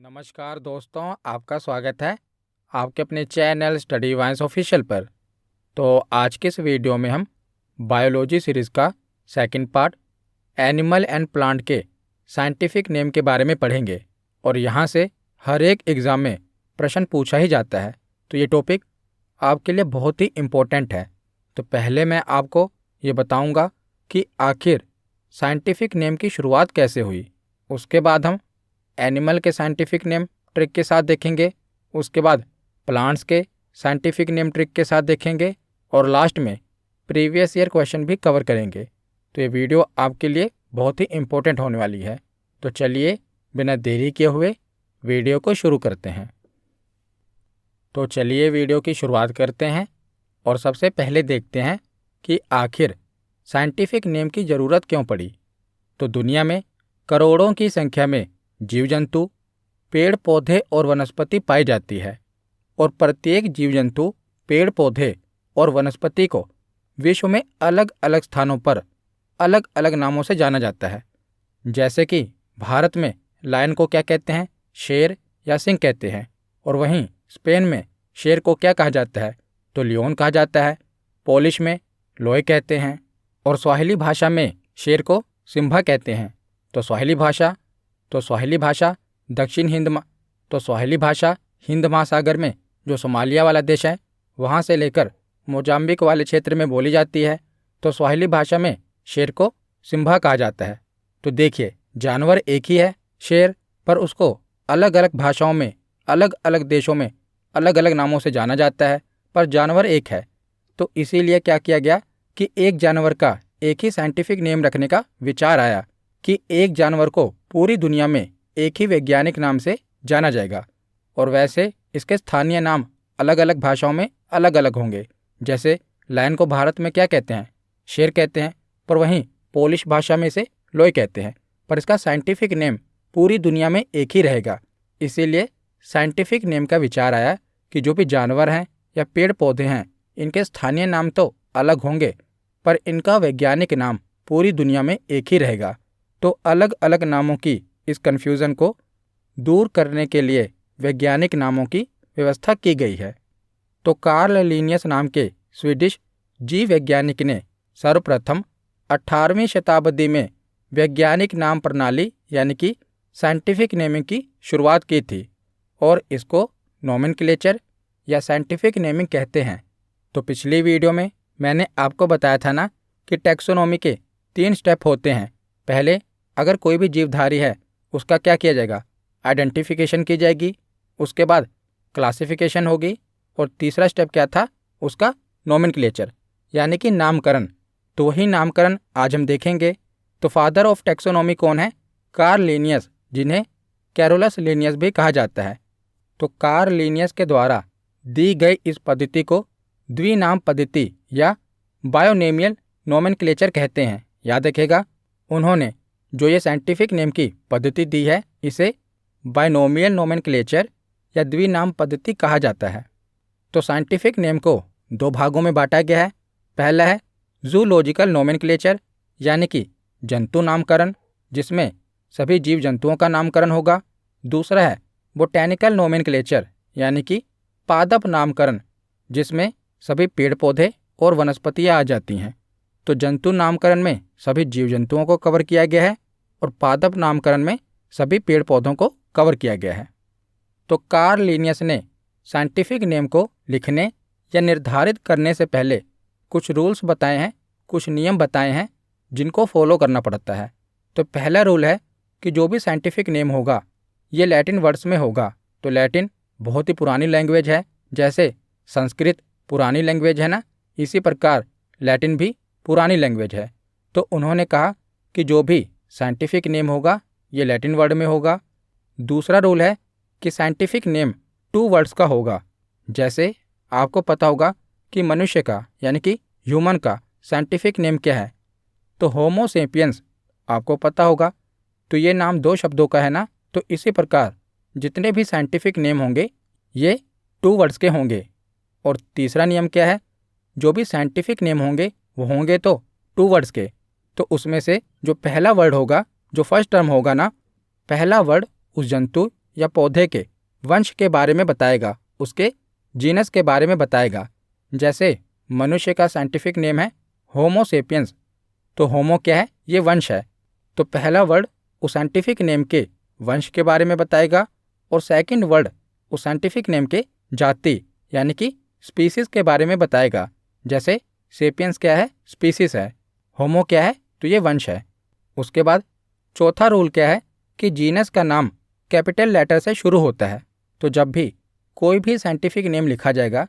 नमस्कार दोस्तों, आपका स्वागत है आपके अपने चैनल स्टडी वाइंस ऑफिशियल पर। तो आज के इस वीडियो में हम बायोलॉजी सीरीज़ का second part animal and plant के साइंटिफिक नेम के बारे में पढ़ेंगे। और यहाँ से हर एक एग्ज़ाम में प्रश्न पूछा ही जाता है, तो ये टॉपिक आपके लिए बहुत ही इम्पोर्टेंट है। तो पहले मैं आपको ये बताऊँगा कि आखिर साइंटिफिक नेम की शुरुआत कैसे हुई। उसके बाद हम एनिमल के साइंटिफिक नेम ट्रिक के साथ देखेंगे, उसके बाद प्लांट्स के साइंटिफिक नेम ट्रिक के साथ देखेंगे और लास्ट में प्रीवियस ईयर क्वेश्चन भी कवर करेंगे। तो ये वीडियो आपके लिए बहुत ही इम्पोर्टेंट होने वाली है। तो चलिए बिना देरी किए हुए वीडियो को शुरू करते हैं। तो चलिए वीडियो की शुरुआत करते हैं और सबसे पहले देखते हैं कि आखिर साइंटिफिक नेम की ज़रूरत क्यों पड़ी। तो दुनिया में करोड़ों की संख्या में जीव जंतु, पेड़ पौधे और वनस्पति पाई जाती है और प्रत्येक जीव जंतु, पेड़ पौधे और वनस्पति को विश्व में अलग अलग स्थानों पर अलग अलग नामों से जाना जाता है। जैसे कि भारत में लायन को क्या कहते हैं, शेर या सिंह कहते हैं, और वहीं स्पेन में शेर को क्या कहा जाता है, तो लियोन कहा जाता है। पोलिश में लोय कहते हैं और स्वाहिली भाषा में शेर को सिम्बा कहते हैं। तो स्वाहिली भाषा स्वाहिली भाषा हिंद महासागर में जो सोमालिया वाला देश है वहाँ से लेकर मोजाम्बिक वाले क्षेत्र में बोली जाती है। तो स्वाहिली भाषा में शेर को सिम्बा कहा जाता है। तो देखिए, जानवर एक ही है शेर, पर उसको अलग अलग भाषाओं में अलग अलग देशों में अलग अलग नामों से जाना जाता है, पर जानवर एक है। तो इसीलिए क्या किया गया कि एक जानवर का एक ही साइंटिफिक नेम रखने का विचार आया कि एक जानवर को पूरी दुनिया में एक ही वैज्ञानिक नाम से जाना जाएगा। और वैसे इसके स्थानीय नाम अलग अलग भाषाओं में अलग अलग होंगे। जैसे लायन को भारत में क्या कहते हैं, शेर कहते हैं, पर वहीं पोलिश भाषा में इसे लोय कहते हैं, पर इसका साइंटिफिक नेम पूरी दुनिया में एक ही रहेगा। इसीलिए साइंटिफिक नेम का विचार आया कि जो भी जानवर हैं या पेड़ पौधे हैं, इनके स्थानीय नाम तो अलग होंगे, पर इनका वैज्ञानिक नाम पूरी दुनिया में एक ही रहेगा। तो अलग अलग नामों की इस कन्फ्यूज़न को दूर करने के लिए वैज्ञानिक नामों की व्यवस्था की गई है। तो कार्ल लिनियस नाम के स्वीडिश जीव वैज्ञानिक ने सर्वप्रथम 18वीं शताब्दी में वैज्ञानिक नाम प्रणाली यानी कि साइंटिफिक नेमिंग की शुरुआत की थी, और इसको नोमेनक्लेचर या साइंटिफिक नेमिंग कहते हैं। तो पिछली वीडियो में मैंने आपको बताया था ना कि टैक्सोनॉमी के 3 स्टेप होते हैं। पहले अगर कोई भी जीवधारी है उसका क्या किया जाएगा, आइडेंटिफिकेशन की जाएगी, उसके बाद क्लासिफिकेशन होगी, और तीसरा स्टेप क्या था, उसका नोमेनक्लेचर यानी कि नामकरण। तो वही नामकरण आज हम देखेंगे। तो फादर ऑफ टैक्सोनॉमी कौन है, कार्ल लिनियस, जिन्हें कैरोलस लिनियस भी कहा जाता है। तो कार्ल लिनियस के द्वारा दी गई इस पद्धति को द्विनाम पद्धति या बायोनेमियल नोमेनक्लेचर कहते हैं। याद रखिएगा, उन्होंने जो ये साइंटिफिक नेम की पद्धति दी है इसे बायनोमियल नोमेनक्लेचर या द्विनाम पद्धति कहा जाता है। तो साइंटिफिक नेम को 2 भागों में बांटा गया है। पहला है जूलॉजिकल नोमेनक्लेचर यानी कि जंतु नामकरण, जिसमें सभी जीव जंतुओं का नामकरण होगा। दूसरा है बोटैनिकल नोमेनक्लेचर यानी कि पादप नामकरण, जिसमें सभी पेड़ पौधे और वनस्पतियाँ आ जाती हैं। तो जंतु नामकरण में सभी जीव जंतुओं को कवर किया गया है और पादप नामकरण में सभी पेड़ पौधों को कवर किया गया है। तो कार्ल लिनियस ने साइंटिफिक नेम को लिखने या निर्धारित करने से पहले कुछ रूल्स बताए हैं, कुछ नियम बताए हैं जिनको फॉलो करना पड़ता है। तो पहला रूल है कि जो भी साइंटिफिक नेम होगा ये लैटिन वर्ड्स में होगा। तो लैटिन बहुत ही पुरानी लैंग्वेज है, जैसे संस्कृत पुरानी लैंग्वेज है ना, इसी प्रकार लैटिन भी पुरानी लैंग्वेज है। तो उन्होंने कहा कि जो भी साइंटिफिक नेम होगा ये लैटिन वर्ड में होगा। दूसरा रूल है कि साइंटिफिक नेम 2 वर्ड्स का होगा। जैसे आपको पता होगा कि मनुष्य का यानी कि ह्यूमन का साइंटिफिक नेम क्या है, तो होमो सेपियंस आपको पता होगा। तो ये नाम 2 शब्दों का है ना, तो इसी प्रकार जितने भी साइंटिफिक नेम होंगे ये 2 वर्ड्स के होंगे। और तीसरा नियम क्या है, जो भी साइंटिफिक नेम होंगे वो होंगे तो 2 वर्ड्स के। तो उसमें से जो पहला वर्ड होगा, जो फर्स्ट टर्म होगा ना, पहला वर्ड उस जंतु या पौधे के वंश के बारे में बताएगा, उसके जीनस के बारे में बताएगा। जैसे मनुष्य का साइंटिफिक नेम है होमो सेपियंस, तो होमो क्या है, ये वंश है। तो पहला वर्ड उस साइंटिफिक नेम के वंश के बारे में बताएगा और सेकंड वर्ड उस साइंटिफिक नेम के जाति यानी कि स्पीसीज के बारे में बताएगा। जैसे सेपियंस क्या है, स्पीसीज है, होमो क्या है, तो ये वंश है। उसके बाद चौथा रूल क्या है कि जीनस का नाम कैपिटल लेटर से शुरू होता है। तो जब भी कोई भी साइंटिफिक नेम लिखा जाएगा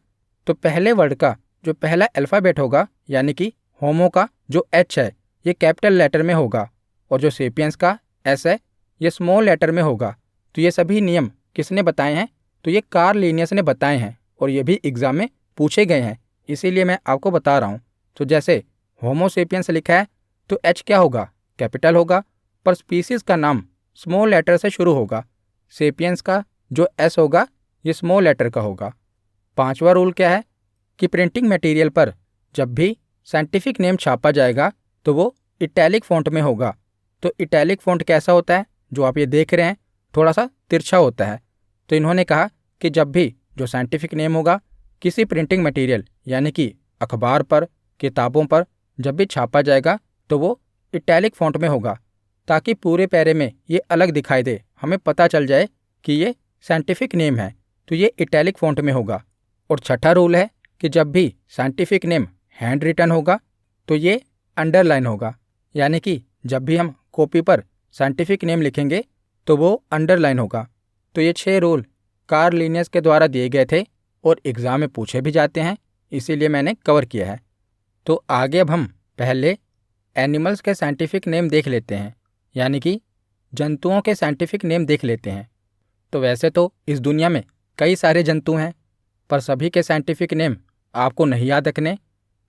तो पहले वर्ड का जो पहला अल्फ़ाबेट होगा यानी कि होमो का जो एच है ये कैपिटल लेटर में होगा और जो सेपियंस का एस है ये स्मॉल लेटर में होगा। तो ये सभी नियम किसने बताए हैं, तो ये कार्ल लिनियस ने बताए हैं और ये भी एग्जाम में पूछे गए हैं, इसीलिए मैं आपको बता रहा हूँ। तो जैसे होमो सेपियंस लिखा है तो एच क्या होगा, कैपिटल होगा, पर स्पीसीज का नाम स्मॉल लेटर से शुरू होगा। सेपियंस का जो एस होगा ये स्मॉल लेटर का होगा। पांचवा रूल क्या है कि प्रिंटिंग मटेरियल पर जब भी साइंटिफिक नेम छापा जाएगा तो वो इटैलिक फ़ॉन्ट में होगा। तो इटैलिक फ़ॉन्ट कैसा होता है, जो आप ये देख रहे हैं थोड़ा सा तिरछा होता है। तो इन्होंने कहा कि जब भी जो साइंटिफिक नेम होगा किसी प्रिंटिंग मटेरियल यानी कि अखबार पर, किताबों पर जब भी छापा जाएगा तो वो इटैलिक फ़ॉन्ट में होगा, ताकि पूरे पैरे में ये अलग दिखाई दे, हमें पता चल जाए कि ये साइंटिफिक नेम है, तो ये इटैलिक फ़ॉन्ट में होगा। और छठा रूल है कि जब भी साइंटिफिक नेम हैंड रिटन होगा तो ये अंडरलाइन होगा, यानी कि जब भी हम कॉपी पर साइंटिफिक नेम लिखेंगे तो वो अंडरलाइन होगा। तो ये 6 रूल कार्ल लिनियस के द्वारा दिए गए थे और एग्ज़ाम में पूछे भी जाते हैं, इसीलिए मैंने कवर किया है। तो आगे अब हम पहले एनिमल्स के साइंटिफिक नेम देख लेते हैं, यानी कि जंतुओं के साइंटिफिक नेम देख लेते हैं। तो वैसे तो इस दुनिया में कई सारे जंतु हैं, पर सभी के साइंटिफिक नेम आपको नहीं याद रखने,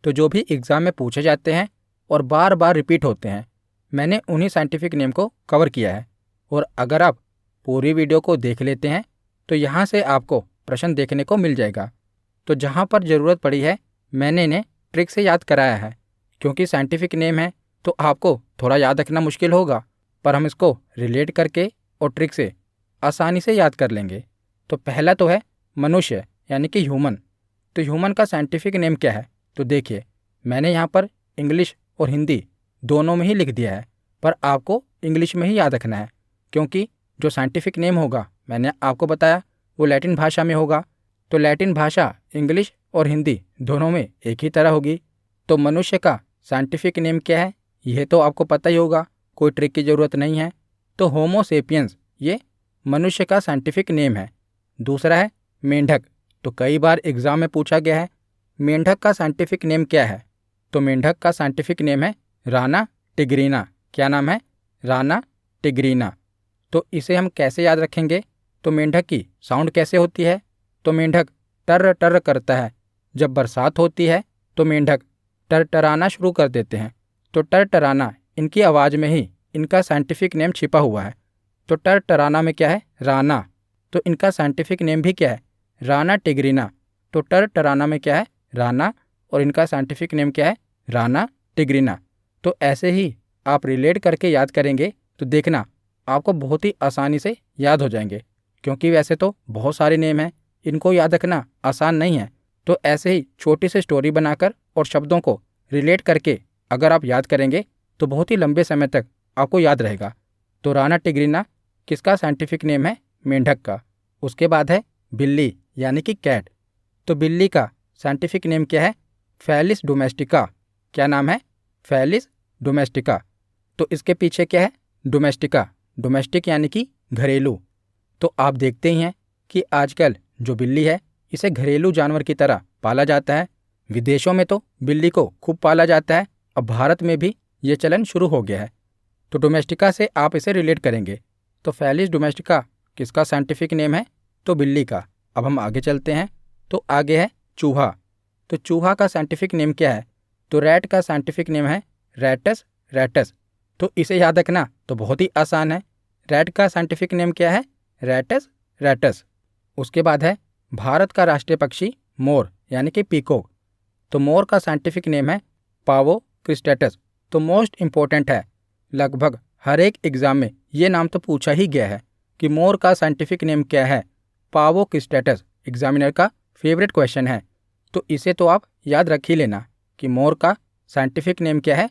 तो जो भी एग्ज़ाम में पूछे जाते हैं और बार बार रिपीट होते हैं, मैंने उन्हीं साइंटिफिक नेम को कवर किया है। और अगर आप पूरी वीडियो को देख लेते हैं तो यहाँ से आपको प्रश्न देखने को मिल जाएगा। तो जहाँ पर ज़रूरत पड़ी है मैंने इन्हें ट्रिक से याद कराया है, क्योंकि साइंटिफिक नेम है तो आपको थोड़ा याद रखना मुश्किल होगा, पर हम इसको रिलेट करके और ट्रिक से आसानी से याद कर लेंगे। तो पहला तो है मनुष्य यानी कि ह्यूमन। तो ह्यूमन का साइंटिफिक नेम क्या है, तो देखिए मैंने यहाँ पर इंग्लिश और हिंदी दोनों में ही लिख दिया है, पर आपको इंग्लिश में ही याद रखना है, क्योंकि जो साइंटिफिक नेम होगा मैंने आपको बताया वो लैटिन भाषा में होगा। तो लैटिन भाषा इंग्लिश और हिंदी दोनों में एक ही तरह होगी। तो मनुष्य का साइंटिफिक नेम क्या है यह तो आपको पता ही होगा, कोई ट्रिक की ज़रूरत नहीं है। तो होमो सेपियंस ये मनुष्य का साइंटिफिक नेम है। दूसरा है मेंढक। तो कई बार एग्ज़ाम में पूछा गया है मेंढक का साइंटिफिक नेम क्या है, तो मेंढक का साइंटिफिक नेम है राना टिग्रीना। क्या नाम है, राना टिग्रीना। तो इसे हम कैसे याद रखेंगे, तो मेंढक की साउंड कैसे होती है, तो मेंढक टर्र टर्र करता है। जब बरसात होती है तो मेंढक टरटराना शुरू कर देते हैं। तो टरटराना इनकी आवाज़ में ही इनका साइंटिफिक नेम छिपा हुआ है। तो टरटराना में क्या है, राना। तो इनका साइंटिफिक नेम भी क्या है, राना टिग्रीना। तो टरटराना में क्या है, राना, और इनका साइंटिफिक नेम क्या है, राना टिग्रीना। तो ऐसे ही आप रिलेट करके याद करेंगे तो देखना आपको बहुत ही आसानी से याद हो जाएंगे, क्योंकि वैसे तो बहुत सारे नेम हैं, इनको याद रखना आसान नहीं है। तो ऐसे ही छोटी सी स्टोरी बनाकर और शब्दों को रिलेट करके अगर आप याद करेंगे तो बहुत ही लंबे समय तक आपको याद रहेगा। तो राना टिग्रीना किसका साइंटिफिक नेम है, मेंढक का। उसके बाद है बिल्ली यानी कि कैट। तो बिल्ली का साइंटिफिक नेम क्या है, फेलिस डोमेस्टिका। क्या नाम है, फेलिस डोमेस्टिका। तो इसके पीछे क्या है, डोमेस्टिका। डोमेस्टिक यानी कि घरेलू। तो आप देखते ही हैं कि आजकल जो बिल्ली है इसे घरेलू जानवर की तरह पाला जाता है। विदेशों में तो बिल्ली को खूब पाला जाता है, अब भारत में भी ये चलन शुरू हो गया है। तो डोमेस्टिका से आप इसे रिलेट करेंगे। तो फेलिस डोमेस्टिका किसका साइंटिफिक नेम है, तो बिल्ली का। अब हम आगे चलते हैं। तो आगे है चूहा। तो चूहा का साइंटिफिक नेम क्या है, तो रैट का साइंटिफिक नेम है रैटस रैटस। तो इसे याद रखना तो बहुत ही आसान है। रैट का साइंटिफिक नेम क्या है, रैटस रैटस। उसके बाद है भारत का राष्ट्रीय पक्षी मोर यानी कि पीकॉक। तो मोर का साइंटिफिक नेम है पावो क्रिस्टेटस। तो मोस्ट इम्पोर्टेंट है, लगभग हर एक एग्ज़ाम में ये नाम तो पूछा ही गया है। कि मोर का साइंटिफिक नेम क्या है। पावो क्रिस्टेटस एग्जामिनर का फेवरेट क्वेश्चन है, तो इसे तो आप याद रख ही लेना कि मोर का साइंटिफिक नेम क्या है,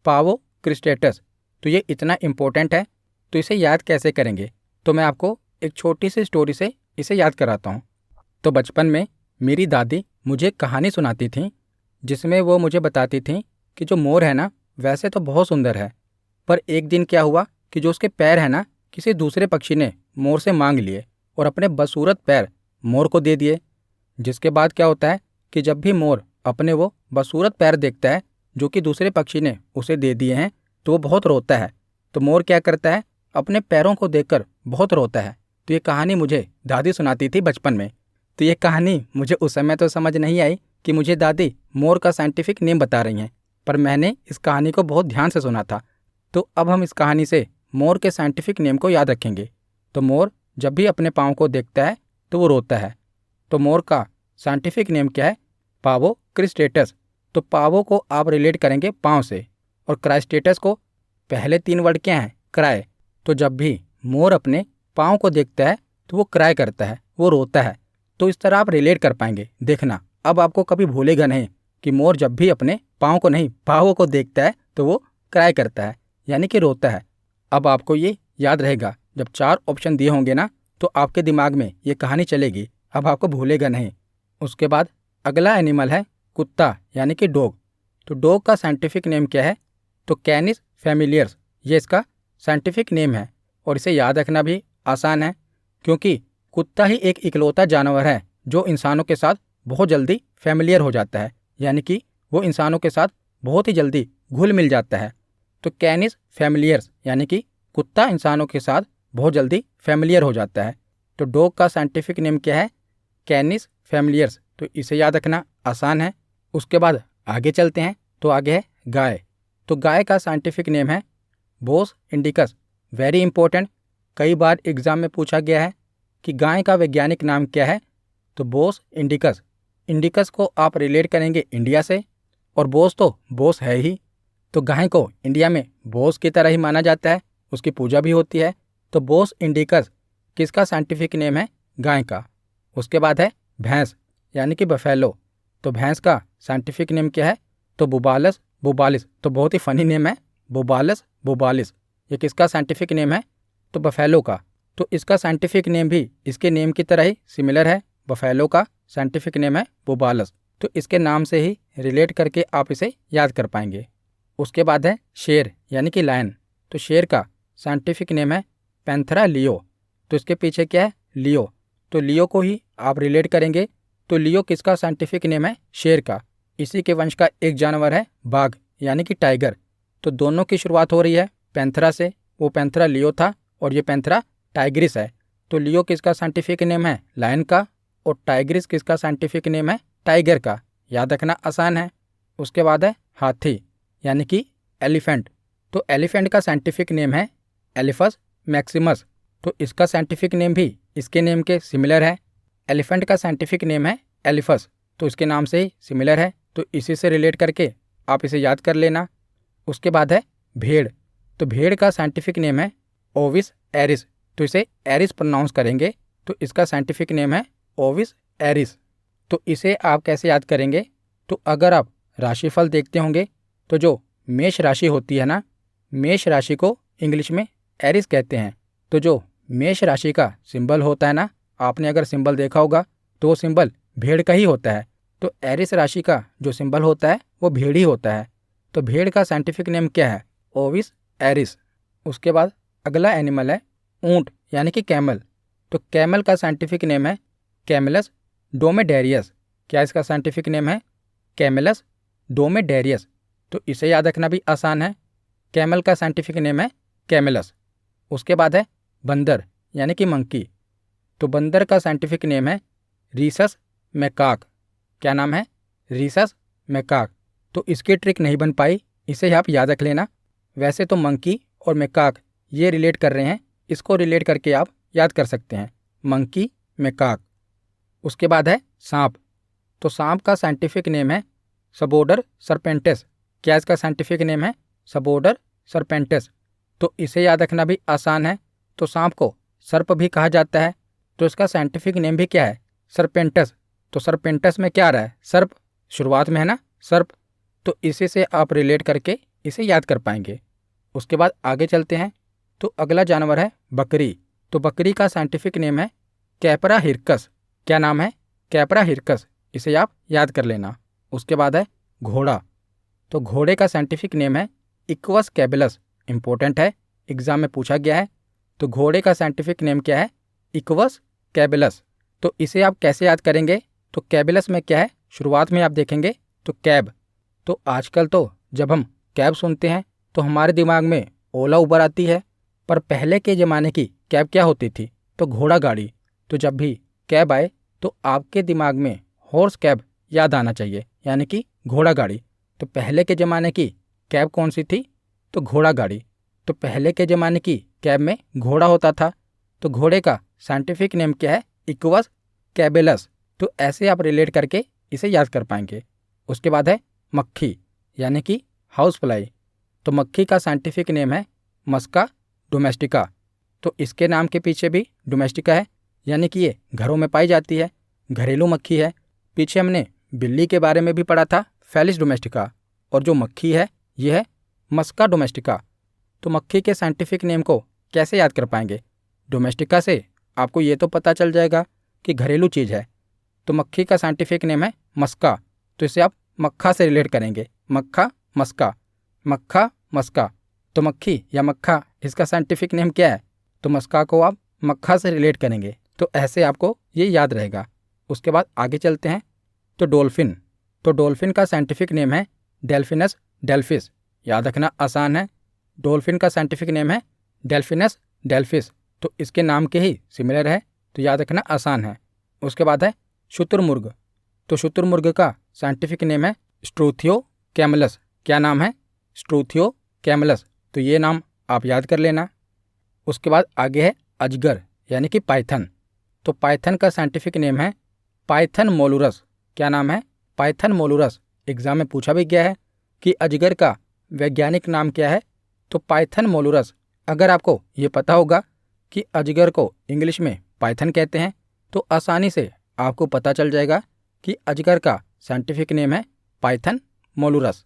पावो क्रिस्टेटस। तो ये इतना इम्पोर्टेंट है, तो इसे याद कैसे करेंगे? तो मैं आपको एक छोटी सी स्टोरी से इसे याद कराता हूँ। तो बचपन में मेरी दादी मुझे कहानी सुनाती थी, जिसमें वो मुझे बताती थी कि जो मोर है ना, वैसे तो बहुत सुंदर है, पर एक दिन क्या हुआ कि जो उसके पैर है ना, किसी दूसरे पक्षी ने मोर से मांग लिए और अपने बदसूरत पैर मोर को दे दिए। जिसके बाद क्या होता है कि जब भी मोर अपने वो बदसूरत पैर देखता है जो कि दूसरे पक्षी ने उसे दे दिए हैं, तो वो बहुत रोता है। तो मोर क्या करता है, अपने पैरों को देखकर बहुत रोता है। तो ये कहानी मुझे दादी सुनाती थी बचपन में। तो ये कहानी मुझे उस समय तो समझ नहीं आई कि मुझे दादी मोर का साइंटिफिक नेम बता रही हैं, पर मैंने इस कहानी को बहुत ध्यान से सुना था। तो अब हम इस कहानी से मोर के साइंटिफिक नेम को याद रखेंगे। तो मोर जब भी अपने पाँव को देखता है तो वो रोता है। तो मोर का साइंटिफिक नेम क्या है? पावो क्रिस्टेटस। तो पावो को आप रिलेट करेंगे पाँव से, और क्राइस्टेटस को पहले 3 वर्ड क्या हैं? क्राई। तो जब भी मोर अपने पाँव को देखता है तो वो क्राई करता है, वो रोता है। तो इस तरह आप रिलेट कर पाएंगे। देखना, अब आपको कभी भूलेगा नहीं कि मोर जब भी अपने पाँव को नहीं, पाँवों को देखता है तो वो क्राई करता है, यानी कि रोता है। अब आपको ये याद रहेगा, जब 4 ऑप्शन दिए होंगे ना, तो आपके दिमाग में ये कहानी चलेगी, अब आपको भूलेगा नहीं। उसके बाद अगला एनिमल है कुत्ता, यानी कि डॉग। तो डॉग का साइंटिफिक नेम क्या है? तो कैनिस फैमिलियर्स, ये इसका साइंटिफिक नेम है। और इसे याद रखना भी आसान है, क्योंकि कुत्ता ही एक इकलौता जानवर है जो इंसानों के साथ बहुत जल्दी फैमिलियर हो जाता है, यानी कि वो इंसानों के साथ बहुत ही जल्दी घुल मिल जाता है। तो कैनिस फैमिलियर्स, यानी कि कुत्ता इंसानों के साथ बहुत जल्दी फैमिलियर हो जाता है। तो डॉग का साइंटिफिक नेम क्या है? कैनिस फैमिलियर्स। तो इसे याद रखना आसान है। उसके बाद आगे चलते हैं, तो आगे है गाय। तो गाय का साइंटिफिक नेम है बोस इंडिकस। वेरी इंपॉर्टेंट, कई बार एग्जाम में पूछा गया है कि गाय का वैज्ञानिक नाम क्या है? तो बोस इंडिकस। इंडिकस को आप रिलेट करेंगे इंडिया से, और बोस तो बोस है ही। तो गाय को इंडिया में बोस की तरह ही माना जाता है, उसकी पूजा भी होती है। तो बोस इंडिकस किसका साइंटिफिक नेम है? गाय का। उसके बाद है भैंस, यानी कि बफेलो। तो भैंस का साइंटिफिक नेम क्या है? तो बुबालस बुबालिस। तो बहुत ही फनी नेम है, बुबालस बुबालिस। ये किसका साइंटिफिक नेम है? तो बफेलो का। तो इसका साइंटिफिक नेम भी इसके नेम की तरह ही सिमिलर है। बफेलो का साइंटिफिक नेम है बुबालस। तो इसके नाम से ही रिलेट करके आप इसे याद कर पाएंगे। उसके बाद है शेर, यानी कि लायन। तो शेर का साइंटिफिक नेम है पैंथेरा लियो। तो इसके पीछे क्या है? लियो। तो लियो को ही आप रिलेट करेंगे। तो लियो किसका साइंटिफिक नेम है? शेर का। इसी के वंश का एक जानवर है बाघ, यानी कि टाइगर। तो दोनों की शुरुआत हो रही है पैंथेरा से। वो पैंथेरा लियो था और ये पैंथेरा टाइग्रिस है। तो लियो किसका साइंटिफिक नेम है? लायन का। और टाइग्रिस किसका साइंटिफिक नेम है? टाइगर का। याद रखना आसान है। उसके बाद है हाथी, यानी कि एलिफेंट। तो एलिफेंट का साइंटिफिक नेम है एलिफस मैक्सिमस। तो इसका साइंटिफिक नेम भी इसके नेम के सिमिलर है। एलिफेंट का साइंटिफिक नेम है एलिफस, तो इसके नाम से ही सिमिलर है। तो इसी से रिलेट करके आप इसे याद कर लेना। उसके बाद है भेड़। तो भेड़ का साइंटिफिक नेम है ओविस एरिस। तो इसे एरिस प्रोनाउंस करेंगे। तो इसका साइंटिफिक नेम है ओविस एरिस। तो इसे आप कैसे याद करेंगे? तो अगर आप राशिफल देखते होंगे, तो जो मेष राशि होती है ना, मेष राशि को इंग्लिश में एरिस कहते हैं। तो जो मेष राशि का सिंबल होता है ना, आपने अगर सिंबल देखा होगा तो वो सिंबल भेड़ का ही होता है। तो एरिस राशि का जो सिंबल होता है वो भेड़ ही होता है। तो भेड़ का साइंटिफिक नेम क्या है? ओविस एरिस। उसके बाद अगला एनिमल है ऊंट, यानी कि कैमल। तो कैमल का साइंटिफिक नेम है कैमेलस डोमेडेरियस। क्या इसका साइंटिफिक नेम है? कैमेलस डोमेडेरियस। तो इसे याद रखना भी आसान है। कैमल का साइंटिफिक नेम है कैमेलस। उसके बाद है बंदर, यानी कि मंकी। तो बंदर का साइंटिफिक नेम है रीसस मैकाक। क्या नाम है? Rhesus macaque. तो इसकी ट्रिक नहीं बन पाई, इसे आप याद रख लेना। वैसे तो मंकी और मैकाक ये रिलेट कर रहे हैं, इसको रिलेट करके आप याद कर सकते हैं, मंकी मैकाक। उसके बाद है सांप। तो सांप का साइंटिफिक नेम है सबोडर सरपेंटेस। क्या इसका साइंटिफिक नेम है? सबोडर सरपेंटेस। तो इसे याद रखना भी आसान है। तो सांप को सर्प भी कहा जाता है, तो इसका साइंटिफिक नेम भी क्या है? सरपेंटस। तो सरपेंटस में क्या आ रहा है? सर्प शुरुआत में है ना, सर्प। तो इसी से आप रिलेट करके इसे याद कर पाएंगे। उसके बाद आगे चलते हैं। तो अगला जानवर है बकरी। तो बकरी का साइंटिफिक नेम है कैपरा हिरकस। क्या नाम है? कैपरा हिरकस। इसे आप याद कर लेना। उसके बाद है घोड़ा। तो घोड़े का साइंटिफिक नेम है इक्वस कैबलस। इंपॉर्टेंट है, एग्जाम में पूछा गया है। तो घोड़े का साइंटिफिक नेम क्या है? इक्वस कैबलस। तो इसे आप कैसे याद करेंगे? तो कैबलस में क्या है? शुरुआत में आप देखेंगे तो कैब। तो आजकल तो जब हम कैब सुनते हैं तो हमारे दिमाग में ओला उबर आती है, पर पहले के ज़माने की कैब क्या होती थी? तो घोड़ा गाड़ी। तो जब भी कैब आए तो आपके दिमाग में हॉर्स कैब याद आना चाहिए, यानी कि घोड़ा गाड़ी। तो पहले के ज़माने की कैब कौन सी थी? तो घोड़ा गाड़ी। तो पहले के ज़माने की कैब में घोड़ा होता था। तो घोड़े का साइंटिफिक नेम क्या है? इक्वस कैबेलस। तो ऐसे आप रिलेट करके इसे याद कर पाएंगे। उसके बाद है मक्खी, यानी कि हाउस फ्लाई। तो मक्खी का साइंटिफिक नेम है मस्का डोमेस्टिका। तो इसके नाम के पीछे भी डोमेस्टिका है, यानी कि ये घरों में पाई जाती है, घरेलू मक्खी है। पीछे हमने बिल्ली के बारे में भी पढ़ा था, फेलिस डोमेस्टिका। और जो मक्खी है ये है मस्का डोमेस्टिका। तो मक्खी के साइंटिफिक नेम को कैसे याद कर पाएंगे? डोमेस्टिका से आपको ये तो पता चल जाएगा कि घरेलू चीज़ है। तो मक्खी का साइंटिफिक नेम है मस्का। तो इसे आप मक्खा से रिलेट करेंगे, मक्खा मस्का, मक्खा मस्का। तो मक्खी या मक्खा, इसका साइंटिफिक नेम क्या है? तो मस्का को आप मक्खा से रिलेट करेंगे। तो ऐसे आपको ये याद रहेगा। उसके बाद आगे चलते हैं। तो डॉल्फिन। तो डॉल्फिन का साइंटिफिक नेम है डेल्फिनस डेल्फिस। याद रखना आसान है। डॉल्फिन का साइंटिफिक नेम है डेल्फिनस डेल्फिस। तो इसके नाम के ही सिमिलर है, तो याद रखना आसान है। उसके बाद है शुतुरमुर्ग। तो शुतुरमुर्ग का साइंटिफिक नेम है स्ट्रूथियो कैमलस। क्या नाम है? Struthio Camelus. तो ये नाम आप याद कर लेना। उसके बाद आगे है अजगर, यानी कि पाइथन। तो पाइथन का साइंटिफिक नेम है पाइथन मोलुरस। क्या नाम है? पाइथन मोलुरस। एग्जाम में पूछा भी गया है कि अजगर का वैज्ञानिक नाम क्या है? तो पाइथन मोलुरस। अगर आपको ये पता होगा कि अजगर को इंग्लिश में पाइथन कहते हैं, तो आसानी से आपको पता चल जाएगा कि अजगर का साइंटिफिक नेम है पाइथन मोलुरस।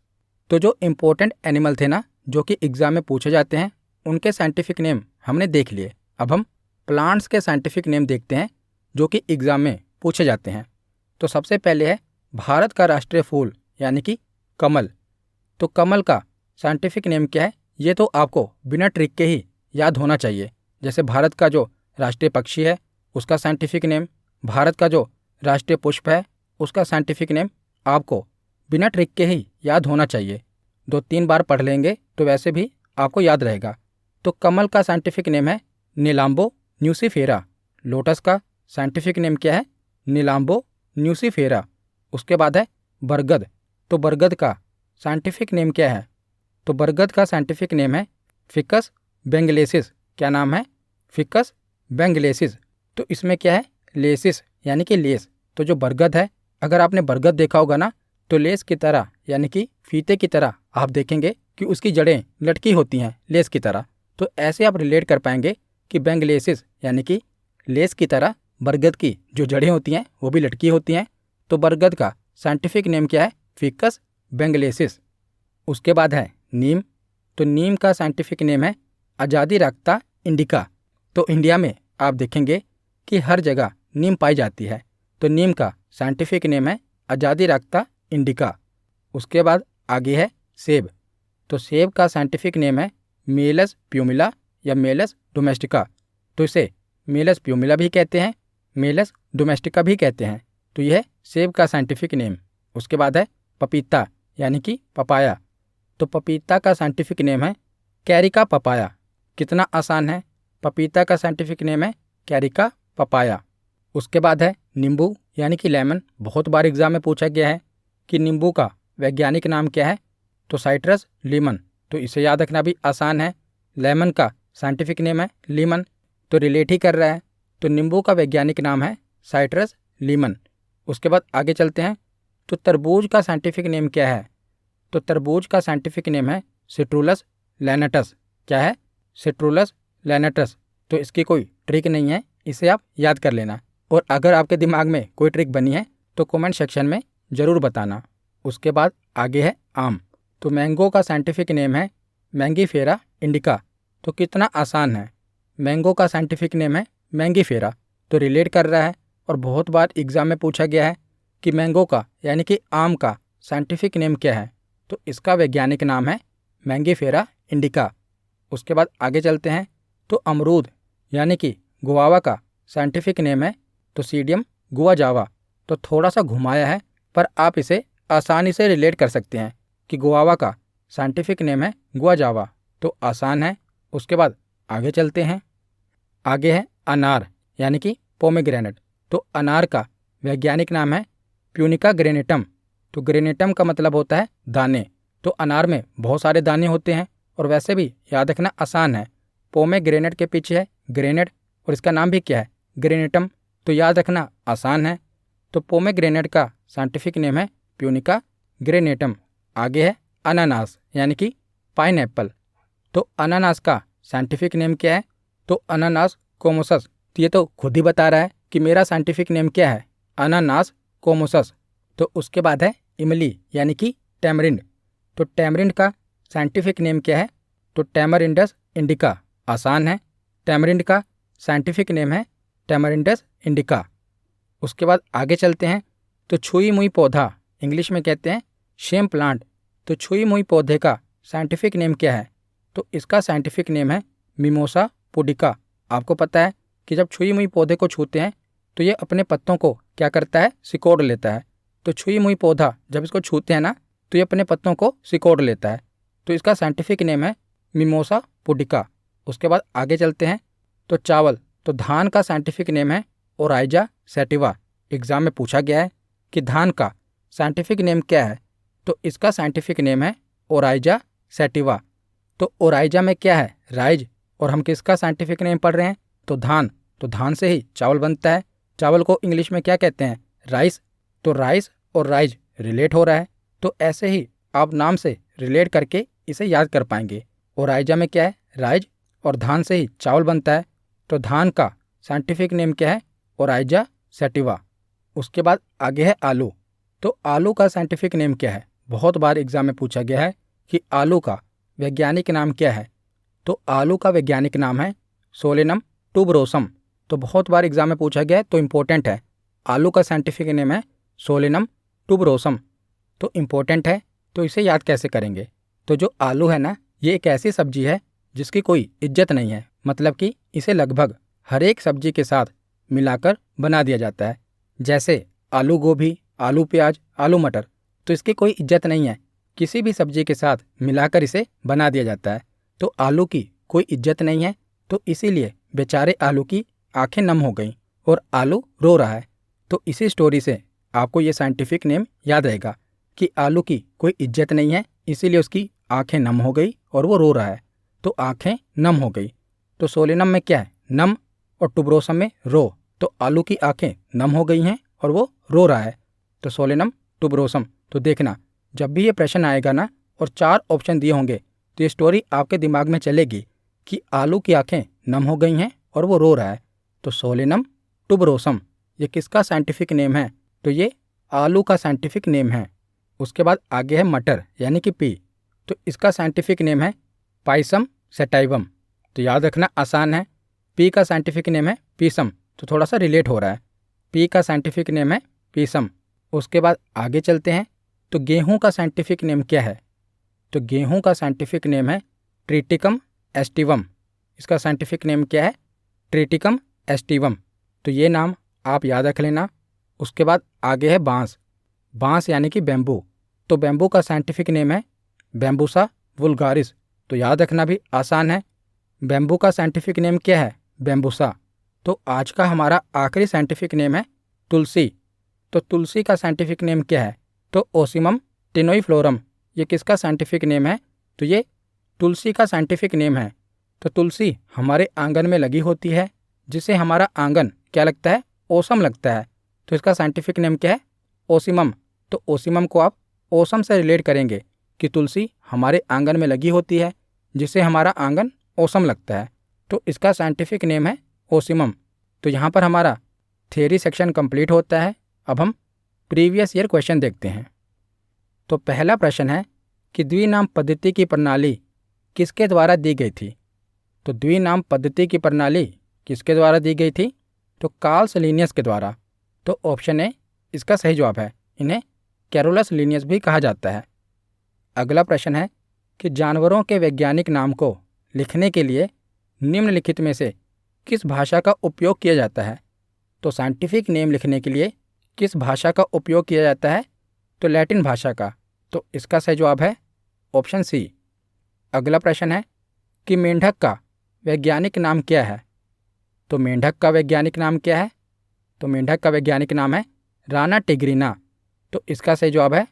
तो जो इम्पोर्टेंट एनिमल थे ना, जो कि एग्जाम में पूछे जाते हैं, उनके साइंटिफिक नेम हमने देख लिए। अब हम प्लांट्स के साइंटिफिक नेम देखते हैं जो कि एग्जाम में पूछे जाते हैं। तो सबसे पहले है भारत का राष्ट्रीय फूल, यानी कि कमल। तो कमल का साइंटिफिक नेम क्या है? ये तो आपको बिना ट्रिक के ही याद होना चाहिए। जैसे भारत का जो राष्ट्रीय पक्षी है उसका साइंटिफिक नेम, भारत का जो राष्ट्रीय पुष्प है उसका साइंटिफिक नेम आपको बिना ट्रिक के ही याद होना चाहिए। 2-3 बार पढ़ लेंगे तो वैसे भी आपको याद रहेगा। तो कमल का साइंटिफिक नेम है नीलाम्बो न्यूसीफेरा। लोटस का साइंटिफिक नेम क्या है? नीलाम्बो न्यूसीफेरा। उसके बाद है बरगद। तो बरगद का साइंटिफिक नेम क्या है? तो बरगद का साइंटिफिक नेम है फिकस बेंगलेसिस। क्या नाम है? फिकस बेंगलेसिस। तो इसमें क्या है? लेसिस, यानी कि लेस। तो जो बरगद है, अगर आपने बरगद देखा होगा ना, तो लेस की तरह, यानी कि फीते की तरह आप देखेंगे कि उसकी जड़ें लटकी होती हैं लेस की तरह। तो ऐसे आप रिलेट कर पाएंगे कि बेंगलेसिस, यानी कि लेस की तरह बरगद की जो जड़ें होती हैं वो भी लटकी होती हैं। तो बरगद का साइंटिफिक नेम क्या है? फिकस बेंगलेसिस। उसके बाद है नीम। तो नीम का साइंटिफिक नेम है अजादिराक्ता इंडिका। तो इंडिया में आप देखेंगे कि हर जगह नीम पाई जाती है। तो नीम का साइंटिफिक नेम है अजादिराक्ता इंडिका। उसके बाद आगे है सेब। तो सेब का साइंटिफिक नेम है मेलस प्यूमिला या मेलस डोमेस्टिका। तो इसे मेलस प्यूमिला भी कहते हैं, मेलस डोमेस्टिका भी कहते हैं। तो यह है सेब का साइंटिफिक नेम। उसके बाद है पपीता, यानी कि पपाया। तो पपीता का साइंटिफिक नेम है कैरिका पपाया। कितना आसान है। पपीता का साइंटिफिक नेम है कैरिका पपाया। उसके बाद है नींबू, यानी कि लेमन। बहुत बार एग्जाम में पूछा गया है कि नींबू का वैज्ञानिक नाम क्या है? तो साइट्रस लीमन। तो इसे याद रखना भी आसान है। लेमन का साइंटिफिक नेम है लीमन, तो रिलेट ही कर रहा है। तो नींबू का वैज्ञानिक नाम है साइट्रस लीमन। उसके बाद आगे चलते हैं। तो तरबूज का साइंटिफिक नेम क्या है? तो तरबूज का साइंटिफिक नेम है सिट्रुलस लैनेटस। क्या है? सिट्रुलस लैनेटस। तो इसकी कोई ट्रिक नहीं है, इसे आप याद कर लेना। और अगर आपके दिमाग में कोई ट्रिक बनी है तो कमेंट सेक्शन में ज़रूर बताना। उसके बाद आगे है आम। तो मैंगो का साइंटिफिक नेम है मैंगीफेरा इंडिका। तो कितना आसान है, मैंगो का साइंटिफिक नेम है मैंगीफेरा। तो रिलेट कर रहा है और बहुत बार एग्जाम में पूछा गया है कि मैंगो का यानी कि आम का साइंटिफिक नेम क्या है। तो इसका वैज्ञानिक नाम है मैंगीफेरा इंडिका। उसके बाद आगे चलते हैं। तो अमरूद यानी कि गुआवा का साइंटिफिक नेम है तो सीडियम गुआजावा। तो थोड़ा सा घुमाया है पर आप इसे आसानी से रिलेट कर सकते हैं कि गुआवा का साइंटिफिक नेम है गुआजावा। तो आसान है। उसके बाद आगे चलते हैं। आगे है अनार यानी कि पोमेग्रेनेट। तो अनार का वैज्ञानिक नाम है प्यूनिका ग्रेनेटम। तो ग्रेनेटम का मतलब होता है दाने। तो अनार में बहुत सारे दाने होते हैं और वैसे भी याद रखना आसान है। पोमेग्रेनेट के पीछे है ग्रेनेट और इसका नाम भी क्या है ग्रेनेटम। तो याद रखना आसान है। तो पोमेग्रेनेट का साइंटिफिक नेम है प्यूनिका ग्रेनेटम। आगे है अनानास यानी कि पाइनएप्पल। तो अनानास का साइंटिफिक नेम क्या है तो अनानास कोमोसस। तो ये तो खुद ही बता रहा है कि मेरा साइंटिफिक नेम क्या है अनानास कोमोसस। तो उसके बाद है इमली यानी कि टैमरिंड। तो टैमरिंड का साइंटिफिक नेम क्या है तो टैमरिंडस इंडिका। आसान है। टैमरिंड का साइंटिफिक नेम है टैमरिंडस इंडिका। उसके बाद आगे चलते हैं। तो छुई मुई पौधा इंग्लिश में कहते हैं शेम प्लांट। तो छुई मुई पौधे का साइंटिफिक नेम क्या है तो इसका साइंटिफिक नेम है मिमोसा पुडिका। आपको पता है कि जब छुई मुई पौधे को छूते हैं तो ये अपने पत्तों को क्या करता है सिकोड़ लेता है। तो छुई मुई पौधा जब इसको छूते हैं ना तो ये अपने पत्तों को सिकोड़ लेता है। तो इसका साइंटिफिक नेम है मिमोसा पुडिका। उसके बाद आगे चलते हैं। तो चावल। तो धान का साइंटिफिक नेम है ओराइजा सैटिवा। एग्जाम में पूछा गया है कि धान का साइंटिफिक नेम क्या है तो इसका साइंटिफिक नेम है ओराइजा सैटिवा। तो ओराइजा में क्या है राइज और हम किसका साइंटिफिक नेम पढ़ रहे हैं तो धान। तो धान से ही चावल बनता है। चावल को इंग्लिश में क्या कहते हैं राइस। तो राइस और राइज रिलेट हो रहा है। तो ऐसे ही आप नाम से रिलेट करके इसे याद कर पाएंगे। ओराइजा में क्या है राइज और धान से ही चावल बनता है। तो धान का साइंटिफिक नेम क्या है ओराइजा सैटिवा। उसके बाद आगे है आलू। तो आलू का साइंटिफिक नेम क्या है बहुत बार एग्जाम में पूछा गया है कि आलू का वैज्ञानिक नाम क्या है। तो आलू का वैज्ञानिक नाम है सोलेनम टुबरोसम। तो बहुत बार एग्जाम में पूछा गया है तो इम्पोर्टेंट है। आलू का साइंटिफिक नेम है सोलेनम टुबरोसम। तो इम्पोर्टेंट है। तो इसे याद कैसे करेंगे तो जो आलू है ना ये एक ऐसी सब्जी है जिसकी कोई इज्जत नहीं है। मतलब कि इसे लगभग हर एक सब्जी के साथ मिलाकर बना दिया जाता है। जैसे आलू गोभी आलू प्याज आलू मटर। तो इसकी कोई इज्जत नहीं है, किसी भी सब्जी के साथ मिलाकर इसे बना दिया जाता है। तो आलू की कोई इज्जत नहीं है। तो इसीलिए बेचारे आलू की आंखें नम हो गईं और आलू रो रहा है। तो इसी स्टोरी से आपको ये साइंटिफिक नेम याद रहेगा कि आलू की कोई इज्जत नहीं है इसीलिए उसकी आंखें नम हो गई और वो रो रहा है। तो आंखें नम हो गई। तो सोलेनम में क्या है नम और टुबरोसम में रो। तो आलू की आंखें नम हो गई हैं और वो रो रहा है। तो सोलेनम टुबरोसम। तो देखना जब भी ये प्रश्न आएगा ना और 4 ऑप्शन दिए होंगे तो ये स्टोरी आपके दिमाग में चलेगी कि आलू की आंखें नम हो गई हैं और वो रो रहा है। तो सोलेनम टुबरोसम ये किसका साइंटिफिक नेम है तो ये आलू का साइंटिफिक नेम है। उसके बाद आगे है मटर यानी कि पी। तो इसका साइंटिफिक नेम है पाइसम सेटाइवम। तो याद रखना आसान है। पी का साइंटिफिक नेम है पीसम। तो थोड़ा सा रिलेट हो रहा है। पी का साइंटिफिक नेम है पीसम। उसके बाद आगे चलते हैं। तो गेहूं का साइंटिफिक नेम क्या है तो गेहूं का साइंटिफिक नेम है ट्रिटिकम एस्टिवम। इसका साइंटिफिक नेम क्या है ट्रिटिकम एस्टिवम। तो ये नाम आप याद रख लेना। उसके बाद आगे है बांस। बांस यानी कि बैम्बू। तो बैम्बू का साइंटिफिक नेम है बैम्बूसा वुल्गारिस। तो याद रखना भी आसान है। बैम्बू का साइंटिफिक नेम क्या है बैम्बूसा। तो आज का हमारा आखिरी साइंटिफिक नेम है तुलसी। तो तुलसी का साइंटिफिक नेम क्या है तो ओसिमम टिनोइफ्लोरम। ये किसका साइंटिफिक नेम है तो ये तुलसी का साइंटिफिक नेम है। तो तुलसी हमारे आंगन में लगी होती है जिससे हमारा आंगन क्या लगता है ओसम लगता है। तो इसका साइंटिफिक नेम क्या है ओसिमम। तो ओसिमम को आप ओसम से रिलेट करेंगे कि तुलसी हमारे आंगन में लगी होती है जिससे हमारा आंगन ओसम लगता है। तो इसका साइंटिफिक नेम है ओसिमम। तो यहाँ पर हमारा थ्योरी सेक्शन कंप्लीट होता है। अब हम प्रीवियस ईयर क्वेश्चन देखते हैं। तो पहला प्रश्न है कि द्विनाम पद्धति की प्रणाली किसके द्वारा दी गई थी। तो द्विनाम पद्धति की प्रणाली किसके द्वारा दी गई थी, तो कार्ल्स लिनियस के द्वारा। तो ऑप्शन ए इसका सही जवाब है। इन्हें कैरोलस लिनियस भी कहा जाता है। अगला प्रश्न है कि जानवरों के वैज्ञानिक नाम को लिखने के लिए निम्नलिखित में से किस भाषा का उपयोग किया जाता है। तो साइंटिफिक नेम लिखने के लिए किस भाषा का उपयोग किया जाता है, तो लैटिन भाषा का। तो इसका सही जवाब है ऑप्शन सी। अगला प्रश्न है कि मेंढक का वैज्ञानिक नाम क्या है। तो मेंढक का वैज्ञानिक नाम क्या है, तो मेंढक का वैज्ञानिक नाम है राना टिग्रिना। तो इसका सही जवाब है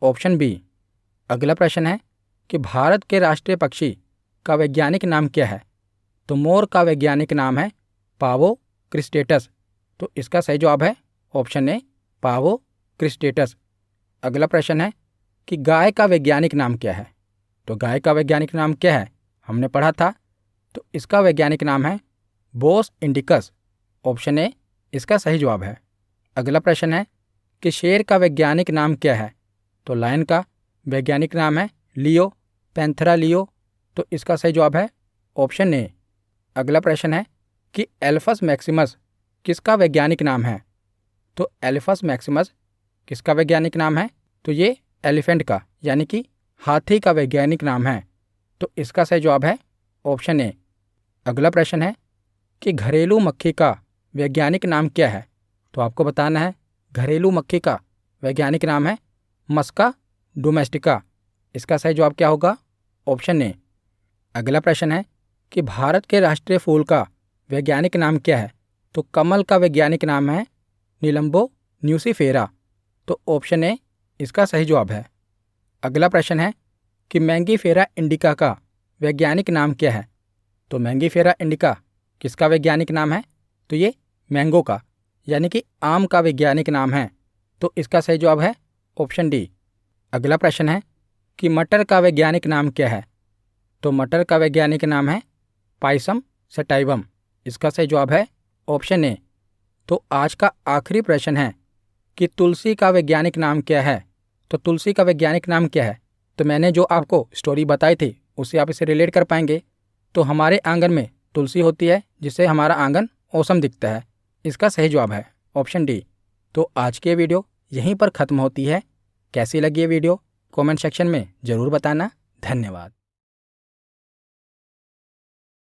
ऑप्शन बी। अगला प्रश्न है कि भारत के राष्ट्रीय पक्षी का वैज्ञानिक नाम क्या है। तो मोर का वैज्ञानिक नाम है पावो क्रिस्टेटस। तो इसका सही जवाब है ऑप्शन ए पावो क्रिस्टेटस। अगला प्रश्न है कि गाय का वैज्ञानिक नाम क्या है। तो गाय का वैज्ञानिक नाम क्या है, हमने पढ़ा था। तो इसका वैज्ञानिक नाम है बोस इंडिकस। ऑप्शन ए इसका सही जवाब है। अगला प्रश्न है कि शेर का वैज्ञानिक नाम क्या है। तो लायन का वैज्ञानिक नाम है लियो पैंथेरा लियो। तो इसका सही जवाब है ऑप्शन ए। अगला प्रश्न है कि एल्फस मैक्सिमस किसका वैज्ञानिक नाम है। तो एल्फस मैक्सिमस किसका वैज्ञानिक नाम है, तो ये एलिफेंट का यानी कि हाथी का वैज्ञानिक नाम है। तो इसका सही जवाब है ऑप्शन ए। अगला प्रश्न है कि घरेलू मक्खी का वैज्ञानिक नाम क्या है। तो आपको बताना है घरेलू मक्खी का वैज्ञानिक नाम है मस्का डोमेस्टिका। इसका सही जवाब क्या होगा, ऑप्शन ए। अगला प्रश्न है कि भारत के राष्ट्रीय फूल का वैज्ञानिक नाम क्या है। तो कमल का वैज्ञानिक नाम है निलंबो न्यूसीफेरा। तो ऑप्शन ए इसका सही जवाब है। अगला प्रश्न है कि मैंगीफेरा इंडिका का वैज्ञानिक नाम क्या है। तो मैंगीफेरा इंडिका किसका वैज्ञानिक नाम है, तो ये मैंगो का यानी कि आम का वैज्ञानिक नाम है। तो इसका सही जवाब है ऑप्शन डी। अगला प्रश्न है कि मटर का वैज्ञानिक नाम क्या है। तो मटर का वैज्ञानिक नाम है पाइसम सटाइवम। इसका सही जवाब है ऑप्शन ए। तो आज का आखिरी प्रश्न है कि तुलसी का वैज्ञानिक नाम क्या है। तो तुलसी का वैज्ञानिक नाम क्या है, तो मैंने जो आपको स्टोरी बताई थी उससे आप इसे रिलेट कर पाएंगे। तो हमारे आंगन में तुलसी होती है जिससे हमारा आंगन औसम दिखता है। इसका सही जवाब है ऑप्शन डी। तो आज की वीडियो यहीं पर ख़त्म होती है। कैसी लगी ये वीडियो कमेंट सेक्शन में ज़रूर बताना। धन्यवाद।